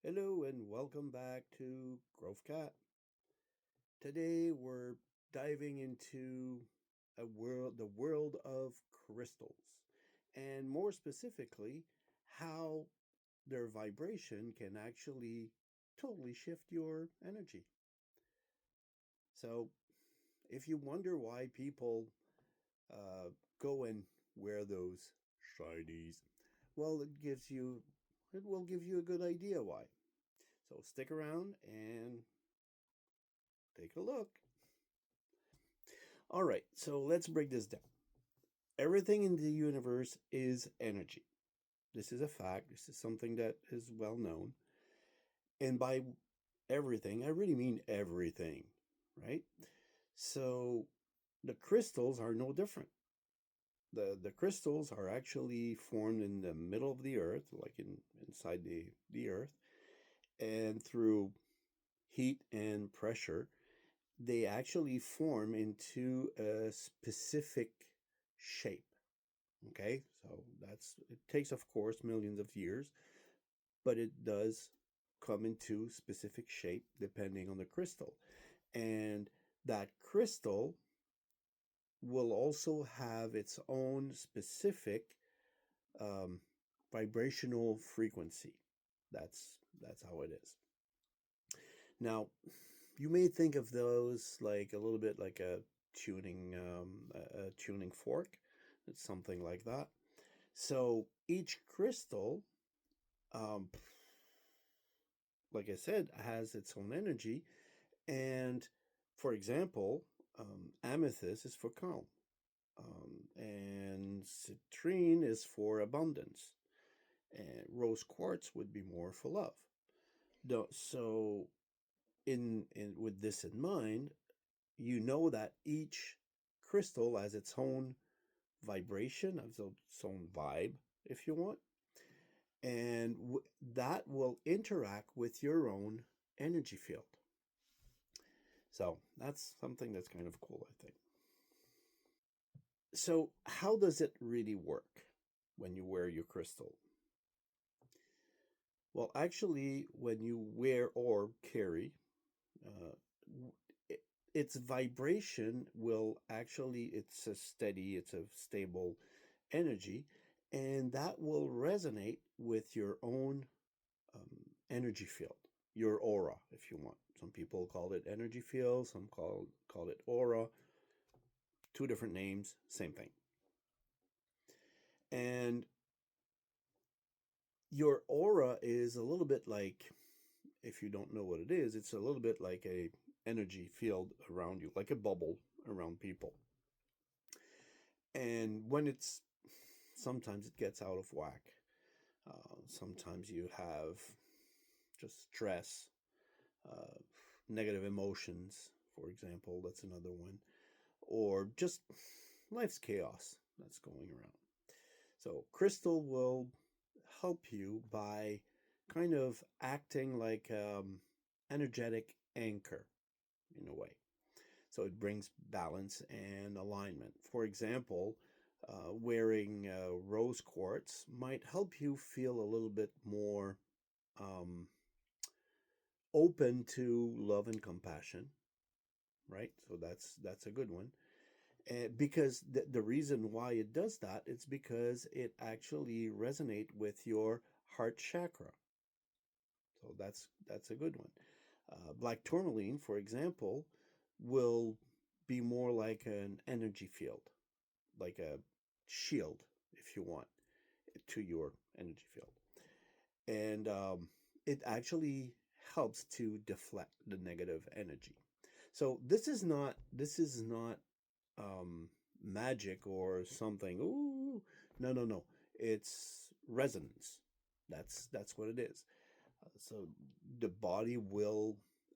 Hello and welcome back to Growth Cat. Today we're diving into the world of crystals, and more specifically, how their vibration can actually totally shift your energy. So, if you wonder why people uh, go and wear those shinies, well, it will give you a good idea why. So stick around and take a look. All right, so let's break this down. Everything in the universe is energy. This is a fact. This is something that is well known. And by everything, I really mean everything, right? So the crystals are no different. The crystals are actually formed in the middle of the earth, like inside the earth, and through heat and pressure, they actually form into a specific shape. Okay, so it takes, of course, millions of years, but it does come into specific shape depending on the crystal. And that crystal will also have its own specific um, vibrational frequency. That's how it is. Now, you may think of those like a little bit like a tuning fork. It's something like that. So each crystal, um, like I said, has its own energy. And for example, amethyst is for calm, and citrine is for abundance, and rose quartz would be more for love. So, in with this in mind, you know that each crystal has its own vibration, its own vibe, if you want, and that will interact with your own energy field. So that's something that's kind of cool, I think. So, how does it really work when you wear your crystal? Well, actually, when you wear or carry, uh, it, its vibration will actually, it's a steady, it's a stable energy, and that will resonate with your own energy field, your aura, if you want. Some people call it energy field, some call it aura. Two different names, same thing. And your aura is a little bit like, if you don't know what it is, it's a little bit like a energy field around you, like a bubble around people. And when it's sometimes it gets out of whack. Sometimes you have just stress, uh, negative emotions, for example. That's another one, or just life's chaos that's going around. So crystal will help you by kind of acting like energetic anchor in a way. So it brings balance and alignment. For example, wearing rose quartz might help you feel a little bit more um, open to love and compassion, right? So that's a good one. Because the reason why it does that, it's because it actually resonate with your heart chakra. So that's a good one. Black tourmaline, for example, will be more like an energy field, like a shield, if you want, to your energy field. And it actually helps to deflect the negative energy. So this is not um, magic or something. Ooh, no, no, no. It's resonance. That's what it is. So the body will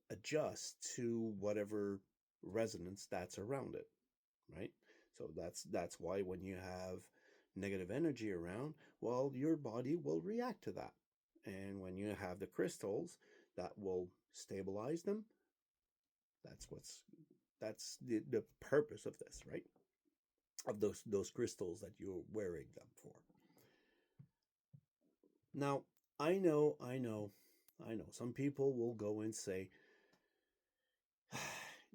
adjust to whatever resonance that's around it, right? So that's why when you have negative energy around, well, your body will react to that. And when you have the crystals that will stabilize them, that's what's that's the purpose of this, right? Of those crystals that you're wearing them for. Now, I know I know some people will go and say,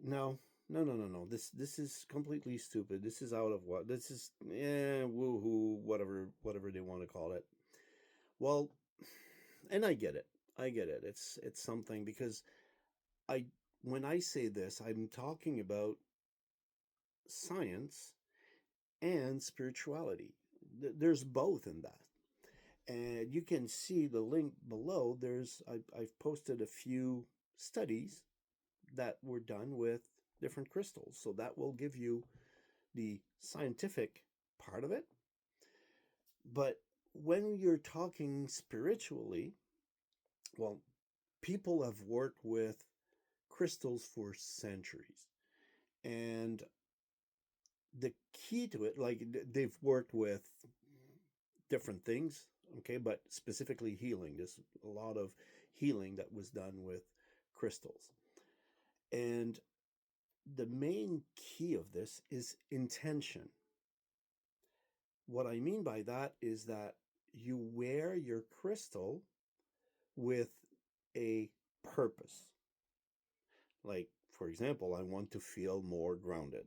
no, no, no, no, no. This is completely stupid. This is out of what? This is woohoo, whatever they want to call it. Well, and I get it. I get it. It's something because I when I say this, I'm talking about science and spirituality. There's both in that. And you can see the link below. I've posted a few studies that were done with different crystals. So that will give you the scientific part of it. But when you're talking spiritually, well, people have worked with crystals for centuries. And the key to it, like they've worked with different things, okay, but specifically healing. There's a lot of healing that was done with crystals. And the main key of this is intention. What I mean by that is that you wear your crystal with a purpose. Like, for example, I want to feel more grounded.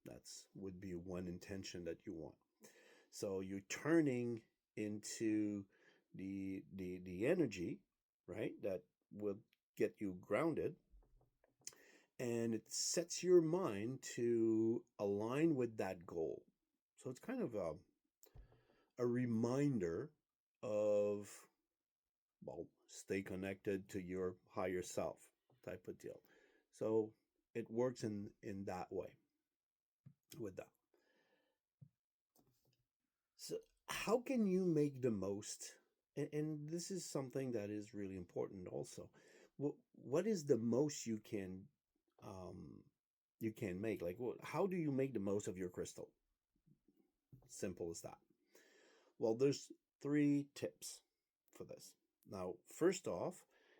That's would be one intention that you want. So you're turning into the energy, right? That will get you grounded, and it sets your mind to align with that goal. So it's kind of a reminder of, well, stay connected to your higher self type of deal. So it works in that way with that. So how can you make the most? And this is something that is really important also. What is the most um, you can make? Like, how do you make the most of your crystal? Simple as that. Well, there's three tips for this. Now, first off,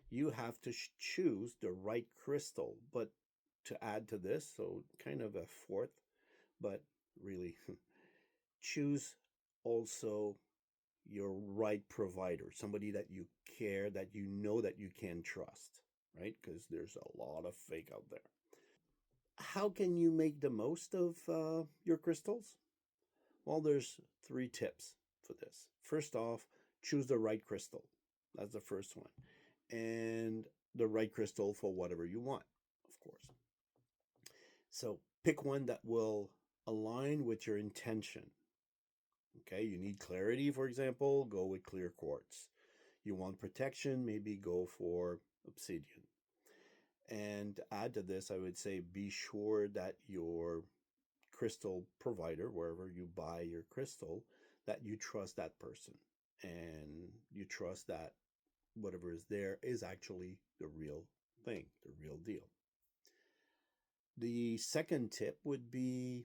you have to choose the right crystal. But to add to this, so kind of a fourth, but really choose also your right provider, somebody that you care, that you know that you can trust, right? Because there's a lot of fake out there. How can you make the most of your crystals? Well, there's three tips for this. First off, choose the right crystal. That's the first one. And the right crystal for whatever you want, of course. So pick one that will align with your intention. Okay, you need clarity, for example, go with clear quartz. You want protection, maybe go for obsidian. And to add to this, I would say be sure that your crystal provider, wherever you buy your crystal, that you trust that person and you trust that whatever is there is actually the real thing, the real deal. The second tip would be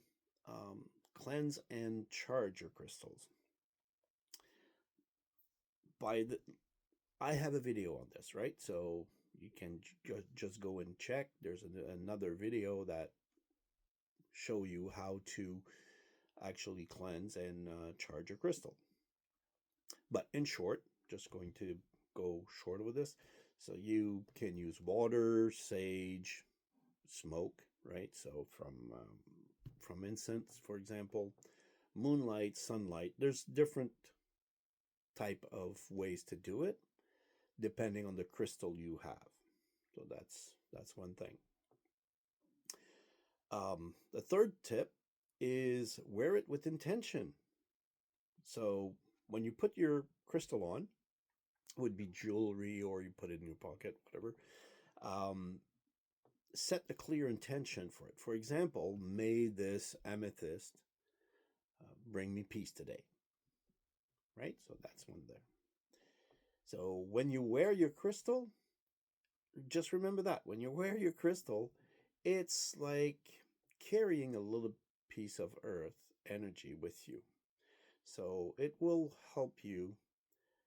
cleanse and charge your crystals. By the, I have a video on this, right? So you can just go and check. There's another video that show you how to actually cleanse and charge your crystal. But in short, just going to go short with this. So you can use water, sage, smoke, right? So from incense, for example, moonlight, sunlight. There's different type of ways to do it depending on the crystal you have. So that's one thing. The third tip is wear it with intention. So when you put your crystal on, would be jewelry or you put it in your pocket, whatever. Um, Set a clear intention for it. For example, may this amethyst bring me peace today, right? So that's one there. So when you wear your crystal, just remember that when you wear your crystal, it's like carrying a little piece of earth energy with you. So it will help you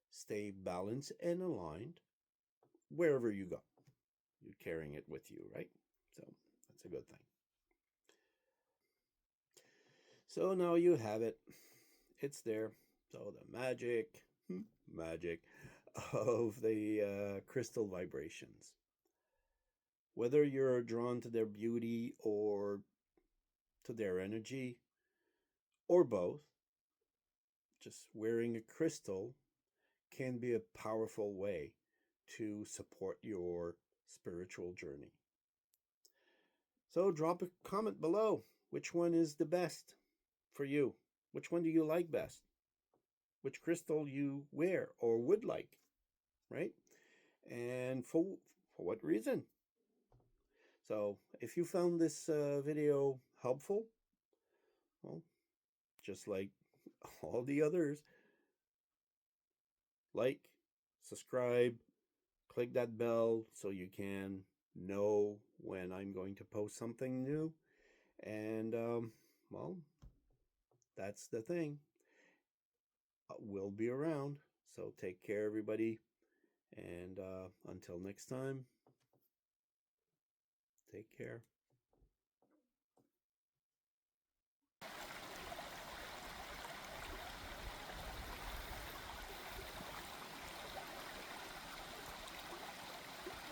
stay balanced and aligned wherever you go. You're carrying it with you, right? So that's a good thing. So now you have it. It's there. So the magic, magic. of the crystal vibrations. Whether you're drawn to their beauty or to their energy, or both, just wearing a crystal can be a powerful way to support your spiritual journey. So drop a comment below. Which one is the best for you? Which one do you like best? Which crystal you wear or would like, right? And for what reason? So if you found this video helpful, well, just like all the others, like, subscribe, click that bell so you can know when I'm going to post something new. And, well, that's the thing. We'll be around. So take care, everybody. And until next time, take care.